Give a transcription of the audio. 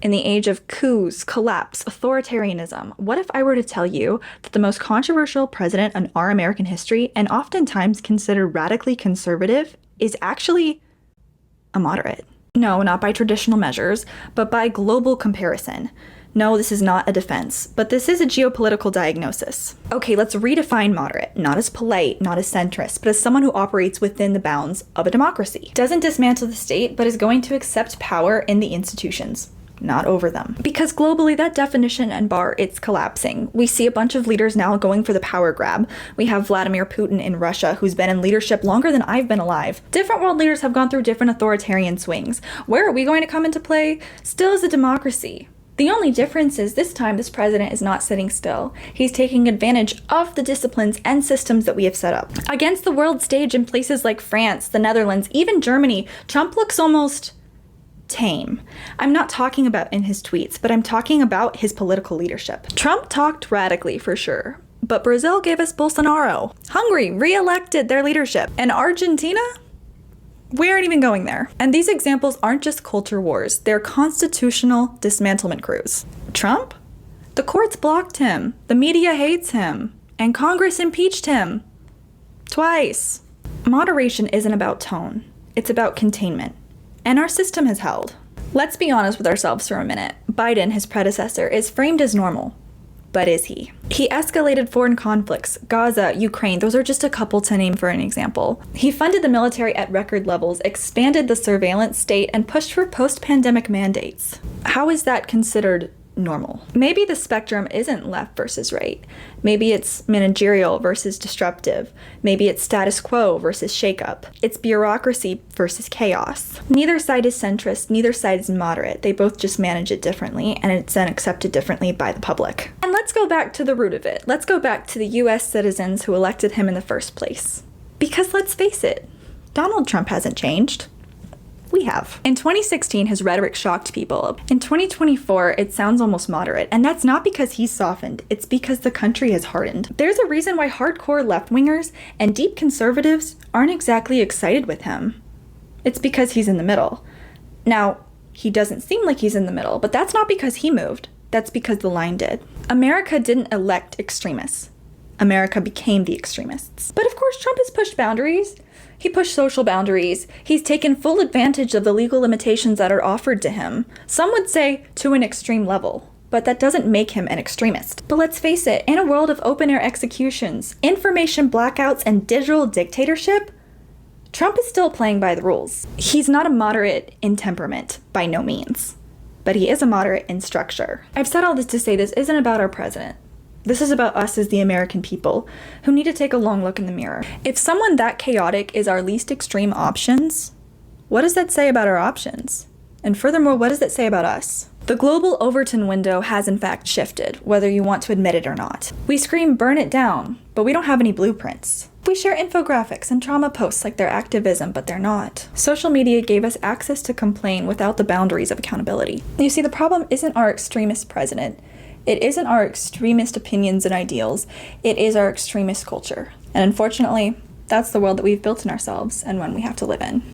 In the age of coups, collapse, authoritarianism, what if I were to tell you that the most controversial president in our American history, and oftentimes considered radically conservative, is actually a moderate? No, not by traditional measures, but by global comparison. No, this is not a defense, but this is a geopolitical diagnosis. Okay, let's redefine moderate, not as polite, not as centrist, but as someone who operates within the bounds of a democracy. Doesn't dismantle the state, but is going to accept power in the institutions, not over them. Because globally, that definition and bar, it's collapsing. We see a bunch of leaders now going for the power grab. We have Vladimir Putin in Russia, who's been in leadership longer than I've been alive. Different world leaders have gone through different authoritarian swings. Where are we going to come into play? Still as a democracy. The only difference is this time this president is not sitting still. He's taking advantage of the disciplines and systems that we have set up. Against the world stage in places like France, the Netherlands, even Germany, Trump looks almost tame. I'm not talking about in his tweets, but I'm talking about his political leadership. Trump talked radically for sure, but Brazil gave us Bolsonaro. Hungary re-elected their leadership. And Argentina? We aren't even going there. And these examples aren't just culture wars, they're constitutional dismantlement crews. Trump? The courts blocked him, the media hates him, and Congress impeached him. Twice. Moderation isn't about tone, it's about containment. And our system has held. Let's be honest with ourselves for a minute. Biden, his predecessor, is framed as normal. But is he? He escalated foreign conflicts, Gaza, Ukraine, those are just a couple to name for an example. He funded the military at record levels, expanded the surveillance state, and pushed for post-pandemic mandates. How is that considered normal? Maybe the spectrum isn't left versus right. Maybe it's managerial versus disruptive. Maybe it's status quo versus shakeup. It's bureaucracy versus chaos. Neither side is centrist, neither side is moderate. They both just manage it differently, and it's then accepted differently by the public. And let's go back to the root of it. Let's go back to the US citizens who elected him in the first place. Because let's face it, Donald Trump hasn't changed. We have. In 2016, his rhetoric shocked people. In 2024, it sounds almost moderate, and that's not because he's softened, it's because the country has hardened. There's a reason why hardcore left-wingers and deep conservatives aren't exactly excited with him. It's because he's in the middle. Now, he doesn't seem like he's in the middle, but that's not because he moved. That's because the line did. America didn't elect extremists. America became the extremists. But of course, Trump has pushed boundaries. He pushed social boundaries. He's taken full advantage of the legal limitations that are offered to him. Some would say to an extreme level, but that doesn't make him an extremist. But let's face it, in a world of open-air executions, information blackouts, and digital dictatorship, Trump is still playing by the rules. He's not a moderate in temperament, by no means, but he is a moderate in structure. I've said all this to say this isn't about our president. This is about us as the American people, who need to take a long look in the mirror. If someone that chaotic is our least extreme options, what does that say about our options? And furthermore, what does that say about us? The global Overton window has in fact shifted, whether you want to admit it or not. We scream, burn it down, but we don't have any blueprints. We share infographics and trauma posts like they're activism, but they're not. Social media gave us access to complain without the boundaries of accountability. You see, the problem isn't our extremist president. It isn't our extremist opinions and ideals, it is our extremist culture. And unfortunately, that's the world that we've built in ourselves and one we have to live in.